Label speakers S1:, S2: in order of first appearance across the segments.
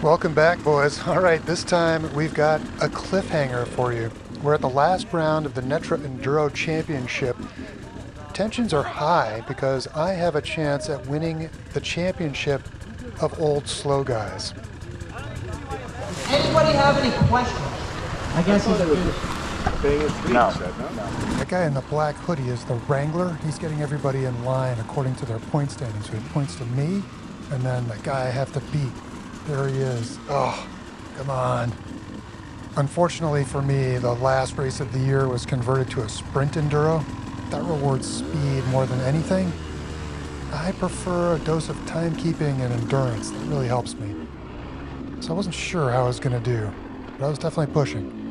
S1: Welcome back, boys. All right, this time we've got a cliffhanger for you. We're at the last round of the NETRA Enduro Championship. Tensions are high because I have a chance at winning the championship of old slow guys.
S2: Anybody have any questions? I guess he's
S3: No.
S1: That guy in the black hoodie is the Wrangler. He's getting everybody in line according to their point standing. So he points to me, and then the guy I have to beat. There he is. Oh, come on. Unfortunately for me, the last race of the year was converted to a sprint enduro. That rewards speed more than anything. I prefer a dose of timekeeping and endurance. That really helps me. So I wasn't sure how I was going to do, but I was definitely pushing.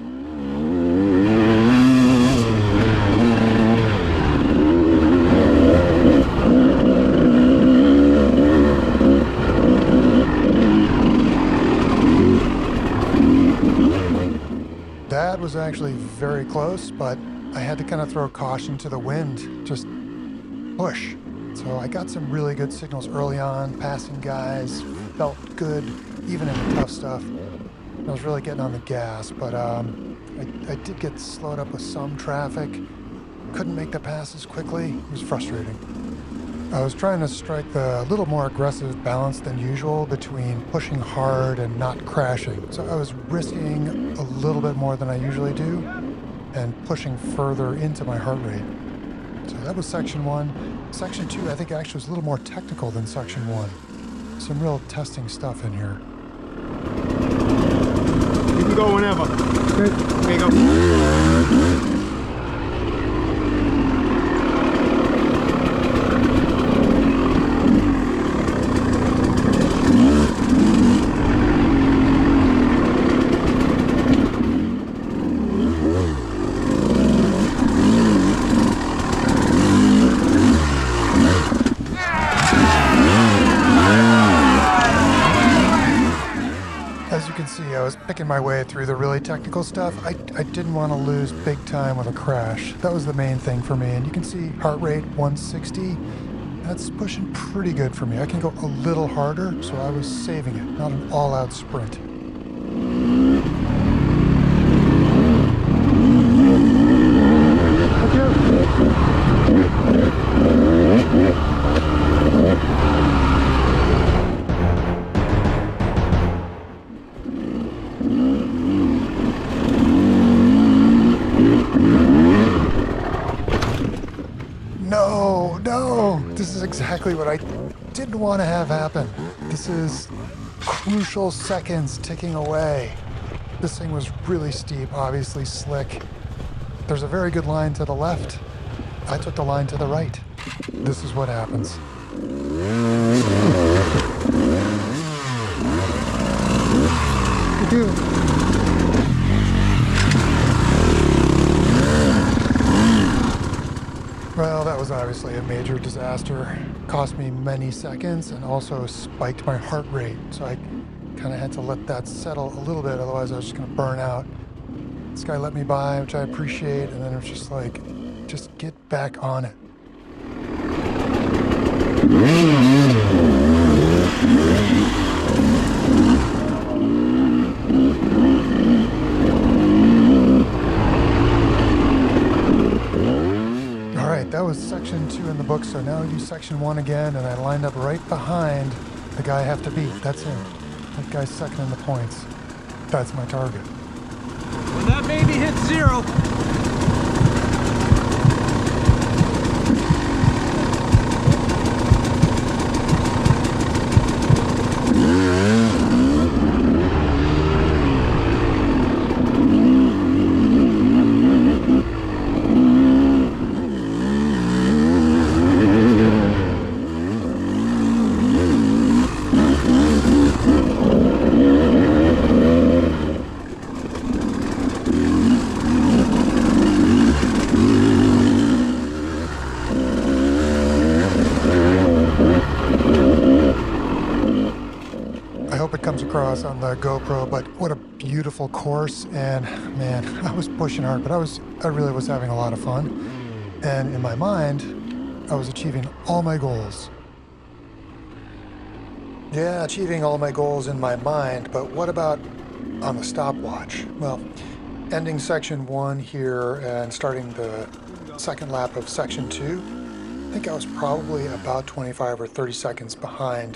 S1: That was actually very close, but I had to kind of throw caution to the wind, just push. So I got some really good signals early on, passing guys, felt good, even in the tough stuff. I was really getting on the gas, but I did get slowed up with some traffic. Couldn't make the passes quickly. It was frustrating. I was trying to strike the little more aggressive balance than usual between pushing hard and not crashing. So I was risking a little bit more than I usually do and pushing further into my heart rate. So that was section 1. Section 2, I think actually was a little more technical than section 1. Some real testing stuff in here.
S3: You can go whenever. Good. There you go.
S1: I was picking my way through the really technical stuff. I didn't want to lose big time with a crash. That was the main thing for me. And you can see heart rate 160. That's pushing pretty good for me. I can go a little harder, so I was saving it, not an all-out sprint. No, this is exactly what I didn't want to have happen. This is crucial seconds ticking away. This thing was really steep, obviously slick. There's a very good line to the left. I took the line to the right. This is what happens. Well, that was obviously a major disaster. Cost me many seconds and also spiked my heart rate. So I kind of had to let that settle a little bit, otherwise I was just going to burn out. This guy let me by, which I appreciate, and then it was just like, just get back on it. That was section 2 in the book, so now we do section 1 again, and I lined up right behind the guy I have to beat. That's him. That guy's second in the points. That's my target.
S4: When that baby hits 0,
S1: comes across on the GoPro, but what a beautiful course. And man, I was pushing hard, but I really was having a lot of fun. And in my mind, I was achieving all my goals. Yeah, achieving all my goals in my mind, but what about on the stopwatch? Well, ending section 1 here and starting the second lap of section 2, I think I was probably about 25 or 30 seconds behind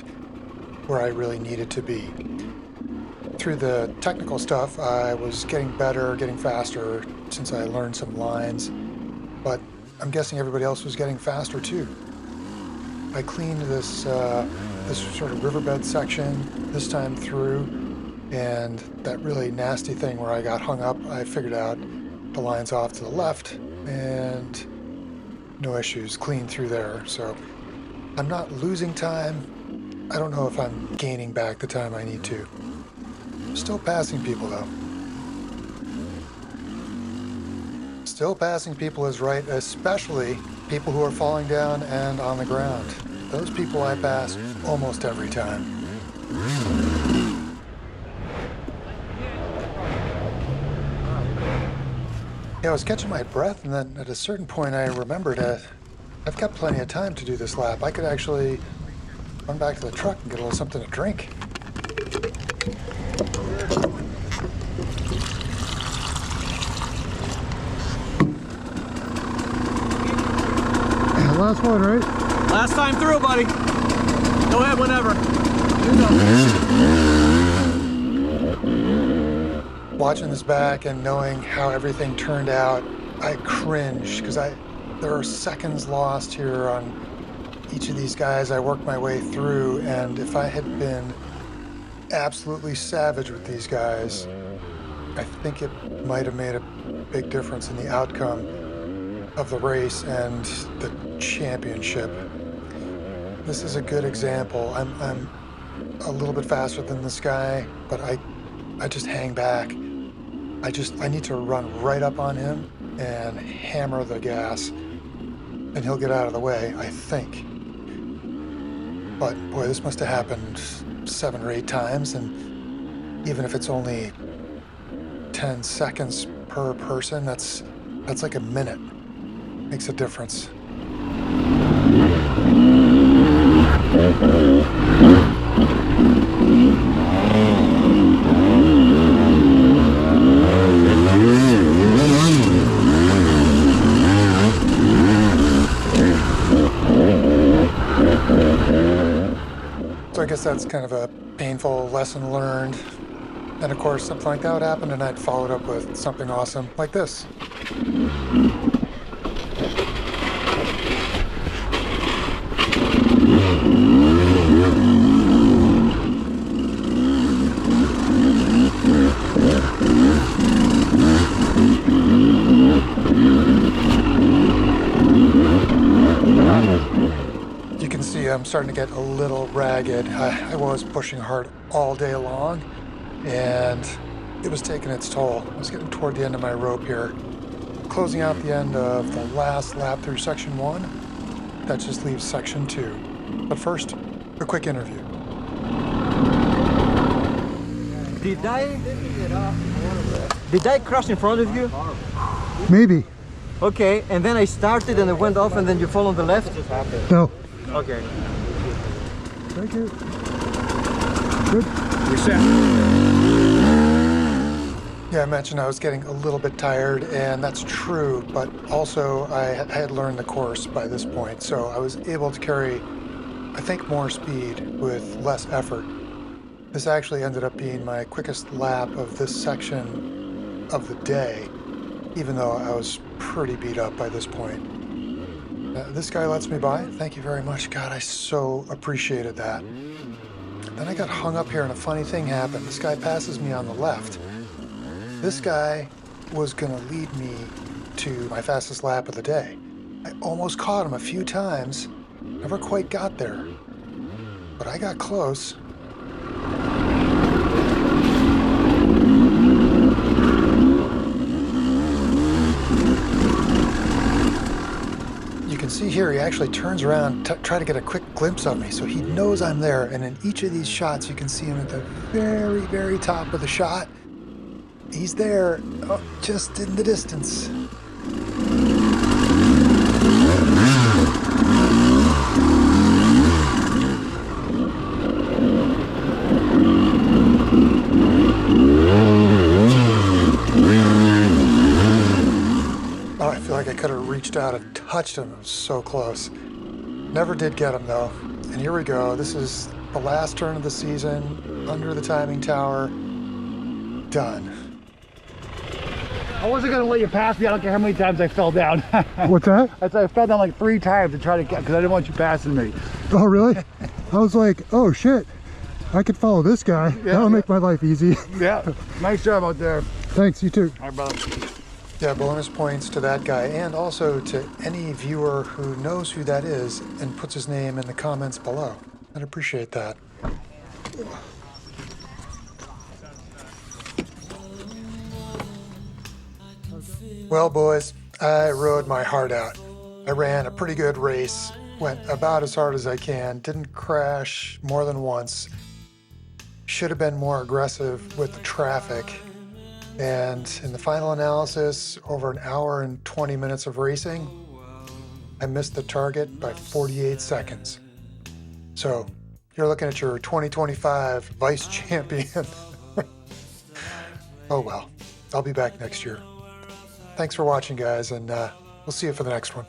S1: where I really needed to be. Through the technical stuff, I was getting better, getting faster since I learned some lines, but I'm guessing everybody else was getting faster too. I cleaned this sort of riverbed section this time through, and that really nasty thing where I got hung up, I figured out the lines off to the left, and no issues, clean through there. So I'm not losing time. I don't know if I'm gaining back the time I need to. Still passing people though. Still passing people is right, especially people who are falling down and on the ground. Those people I pass almost every time. Yeah, I was catching my breath, and then at a certain point I remembered I've got plenty of time to do this lap. I could actually run back to the truck and get a little something to drink.
S3: Last one, right?
S4: Last time through, buddy. Go ahead whenever.
S1: Watching this back and knowing how everything turned out, I cringed because there are seconds lost here on each of these guys I worked my way through, and if I had been absolutely savage with these guys, I think it might have made a big difference in the outcome of the race and the championship. This is a good example. I'm a little bit faster than this guy, but I just hang back. I need to run right up on him and hammer the gas, and he'll get out of the way, I think. But boy, this must have happened 7 or 8 times, and even if it's only 10 seconds per person, that's like a minute. Makes a difference. So I guess that's kind of a painful lesson learned. And of course, something like that would happen, and I'd follow it up with something awesome like this. You can see I'm starting to get a little ragged. I was pushing hard all day long, and it was taking its toll. I was getting toward the end of my rope here. Closing out the end of the last lap through section 1. That just leaves section 2. But first, a quick interview.
S5: Did I crash in front of you?
S3: Maybe.
S5: Okay, and then I started and it went off and then you fall on the left?
S3: No.
S5: Okay.
S3: Thank you. Good.
S4: You're set.
S1: Yeah, I mentioned I was getting a little bit tired, and that's true, but also I had learned the course by this point, so I was able to carry, I think, more speed with less effort. This actually ended up being my quickest lap of this section of the day, even though I was pretty beat up by this point. This guy lets me by. Thank you very much. God, I so appreciated that. Then I got hung up here and a funny thing happened. This guy passes me on the left. This guy was gonna lead me to my fastest lap of the day. I almost caught him a few times, never quite got there, but I got close. You can see here he actually turns around to try to get a quick glimpse of me, so he knows I'm there, and in each of these shots you can see him at the very, very top of the shot. He's there, just in the distance. out and touched him. It was so close. Never did get him though. And here we go. This is the last turn of the season, under the timing tower. Done.
S6: I wasn't gonna let you pass me. I don't care how many times I fell down.
S1: What's that?
S6: I said I fell down like 3 times to try to get, because I didn't want you passing me.
S1: Oh, really? I was like, oh shit, I could follow this guy. That'll make my life easy.
S6: Yeah, nice job out there.
S1: Thanks, you too.
S6: All right, brother.
S1: Yeah, bonus points to that guy, and also to any viewer who knows who that is and puts his name in the comments below. I'd appreciate that. Well, boys, I rode my heart out. I ran a pretty good race, went about as hard as I can, didn't crash more than once, should have been more aggressive with the traffic, and in the final analysis, over an hour and 20 minutes of racing, I missed the target by 48 seconds. So, you're looking at your 2025 vice champion. Oh well, I'll be back next year. Thanks for watching, guys, and we'll see you for the next one.